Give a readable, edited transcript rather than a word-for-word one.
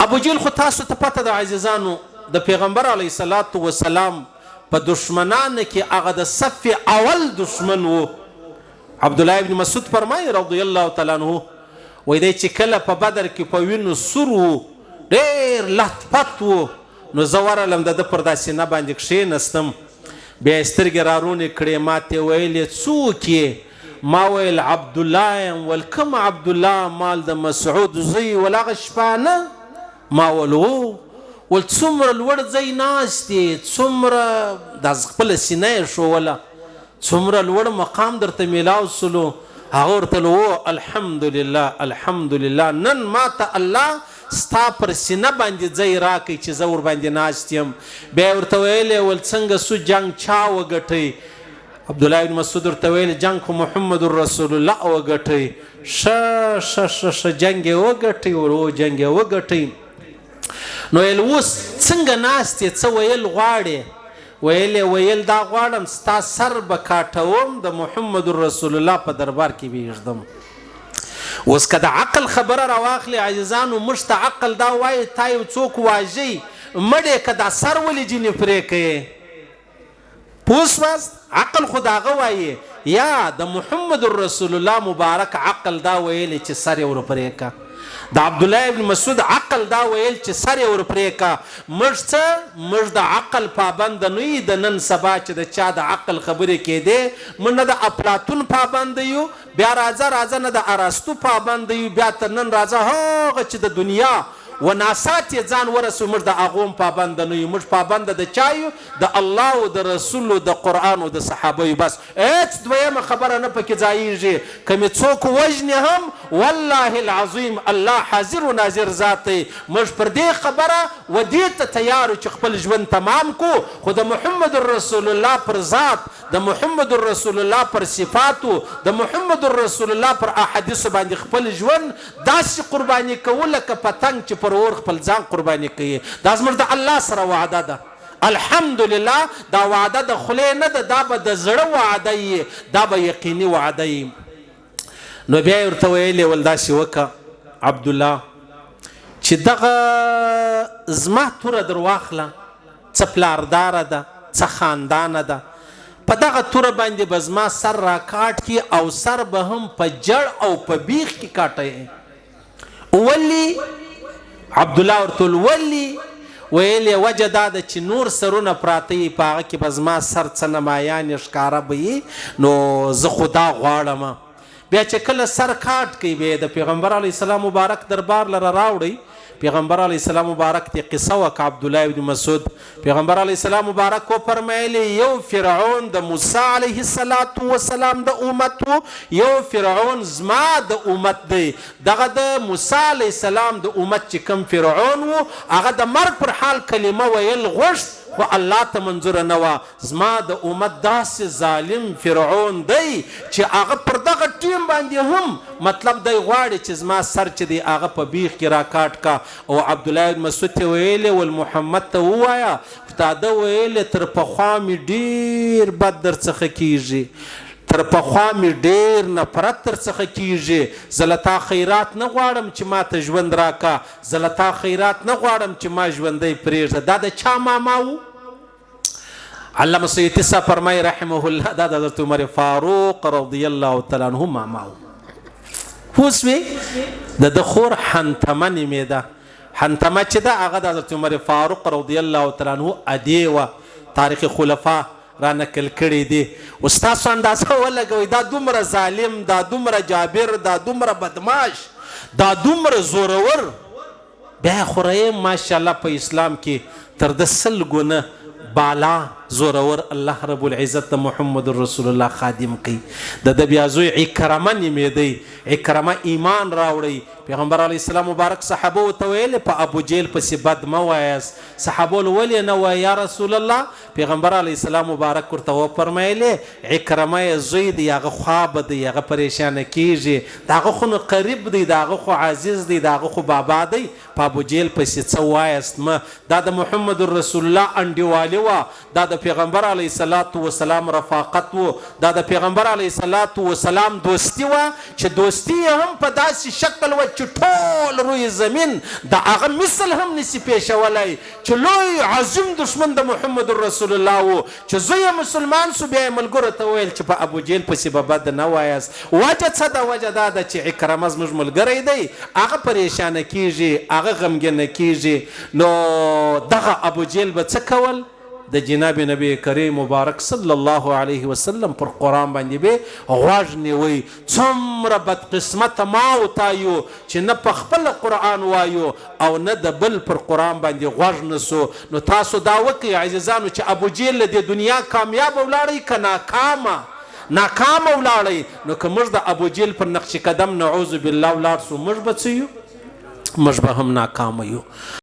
ابو جهل خو تاسو ته پته د عزیزانو د پیغمبر علیه الصلاة والسلام په دشمنانو کې هغه د صف اول دشمن و. عبدالله ابن مسعود فرمایي رضی الله تعالی عنه وای دی چې کله په بدر کې په وینو سور و ډېر لت پت و نو زه ورغلم د ده پر دا سینه باندې کښېنستم بیا یې سترګې رارونې کړې ما ته یې ویلې څوک یې؟ ما ویل عبدالله یم. ول کوم عبدالله؟ مال د مسعود زوی. ول هغه شپانه؟ ما ول هو. ول څومره لوړ ځای ناست یې، څومره دا خپله سینه یې ښووله، څومره لوړ مقام درته میلاو سلو. هغه ورته وو الحمدلله الحمدلله نن ما ته الله ستا پر سینه باندې ځای راکړي چې زه ورباندې ناست یم. بیا یې ورته ویلې ول څنګه سو جنګ چا وګټئ؟ عبدالله بن مسعود ورته ویل جنګ خو محمد رسول الله وګټئ. ښه ښه ښه ښه جنګ یې وګټئ. ورو جنګ یې وګټئ. نو ویل اوس څنګه ناست یې، څه ویل غواړې؟ ویل دا غواړم ستا سر به کاټوم د محمد رسول الله په دربار کې بېږدم. اوس که د عقل خبره راواخلې عزیزانو، موږ ته عقل دا وایي تا یو څوک واژئ مړې که دا سر ولې ځینې پرې کوې؟ پوه شوست؟ عقل خو د هغه وایي یا د محمد رسول الله مبارک عقل دا ویلی چې سر یې ورپرې که. د عبدالله ابن مسعود عقل دا ویل چې سر یې ورپرې که. موږ څه؟ موږ د عقل پابند نه یو. د نن سبا چې د چا د عقل خبرې کېدې موږ نه د افلاطون پابند یو، بیا راځه نه د ارسطو پابند یو، بیا تر نن راځه هغه چې د دنیا و ناسات یې ځان ورسو موږ د هغو هم پابند نه یو. موږ پابند د چا یو؟ د الله او د رسول او د قرآن او د صحابه یو. بس هېڅ دویمه خبره نه پکې ځایېږي. که مې څوک وژنې هم والله العظیم الله حاضر و ناظر ذات دی. موږ پر دې خبره و دې ته تیار یو چې خپل ژوند تمام کو، خو د محمد رسول الله پر ذات، د محمد رسول الله پر صفاتو، د محمد رسول الله پر احادیثو باندې خپل ژوند داسې قرباني کوو لکه پتنګ چې پر اور خپل ځان قرباني کوي. دا زموږ د الله سره وعده ده. الحمدلله دا وعده د خولې نه ده، دا به د زړه وعده یي، دا به یقیني وعده یي. نو بیا یې ورته ویلې ول داسې وکړه عبدالله چې دغه زما توره در واخله، څه پلارداره ده، څه خاندانه ده، په دغه توره باندې به زما سر را کاټ کي او سر به هم په جړ او په بیخ کې کاټی. ولی؟ عبدالله ورته ولی؟ ویل یې وجه دا ده چې نور سرونه پراته یي، په هغه کې به زما سر څه نمایانې ښکاره به یي، نو زه خو دا غواړم. بیا چې کله سر کاټ کوي بیا د پیغمبر علیه السلام مبارک دربار لره راوړئ. پیغمبر علیه السلام مبارک ته قصه وکړه عبدالله ابن مسعود. پیغمبر علیه السلام مبارک وفرمایلې یو فرعون د موسی علیه السلام د امت و، یو فرعون زما د امت دی. دغه د موسی علیه السلام د امت چې کوم فرعون و هغه د مرګ پر حال کلمه ویل غوښت خو الله ته منظوره نه وه. زما د امت داسې ظالم فرعون دی چې هغه پر دغه ټیم باندې هم مطلب دی غواړي چې زما سر چې دی هغه په بیخ کې را کاټ کا. او عبدالله بن مسعود ته ویلې ول محمد ته ووایه تا ده ویلې تر پخوا مې ډېر بد در څخه کیږي، تر پخوا مې ډېر نفرت در څخه کیږي. زه له تا خیرات نه غواړم چې ما ته ژوند راکا، زه له تا خیرات نه غواړم چې ما ژوندی پرېږده. دا د چا ماما و؟ علامه سیوطي صاحب فرمایي رحمه الله دا د حضرت عمر فاروق رضی الله تعالی عنه ماما و. پوه شوې؟ د ده خور حنتمه نومېده. حنتمه چې ده هغه د حضرت عمر فاروق رضی الله تعالی عنه ادې وه. تاریخ خلفا را نقل کړی دی. اوس تاسو اندازه ولګوئ دا دومره ظالم، دا دومره جابر، دا دومره بدماش، دا دومره زورور، بیا خورئ ماشاءالله په اسلام کې تر د 100 ګونه بالا زورور الله رب العزت د محمد رسول الله خادم کوي. د ده بیا زوی عکرمه نومېدی. عکرمه ایمان راوړی. پیغمبر علیه السلام مبارک صحابه ورته ویلې په ابو جهل پسې بد مه وایاست. صحابه ولې نه وایي یا رسول الله؟ پیغمبر علیه السلام مبارک ورته وفرمایلې عکرمه یې زوی دی، هغه خوابه دی، هغه پریشانه کیږي، د هغه خو نو قریب دی، د هغه خو عزیز دی، د هغه خو بابا دی، په ابو جهل پسې څه وایاست مه. دا د محمد رسول الله انډیوالي وه دا د پیغمبر علیه الصلاة والسلام رفاقت و دا د پیغمبر علیه الصلاة والسلام دوستی وه چې دوستی هم په داسې شکل وه چې ټول روی زمین د هغه مثل هم نسی پیښولی چې لوی عظیم دشمن د محمد رسول الله و چې زه یې مسلمان سو بیا یې ملګرو ته ویل چې په ابوجهل پسې به بد نه وایاست وجه څه ده وجه دا ده چې عکرمه زموږ ملګری دی هغه پریشانه کیږي هغه غمګینه کیږي نو دغه ابوجهل به څه کول د جناب نبی کریم مبارک صلی الله علیه وسلم پر قرآن باندې به غوږ نیوی څومره بدقسمته ما او تا یو چې نه په خپل قرآن وایو او نه د بل پر قرآن باندې غوږ نسو نو تاسو دا وکړئ عزیزانو چې ابوجهل د دنیا کامیاب ولاړی که ناکامه ولاړی نو که موږ د ابوجهل پر نقش قدم نعوذ بالله ولاړ سو موږ به څه یو موږ به هم ناکامه یو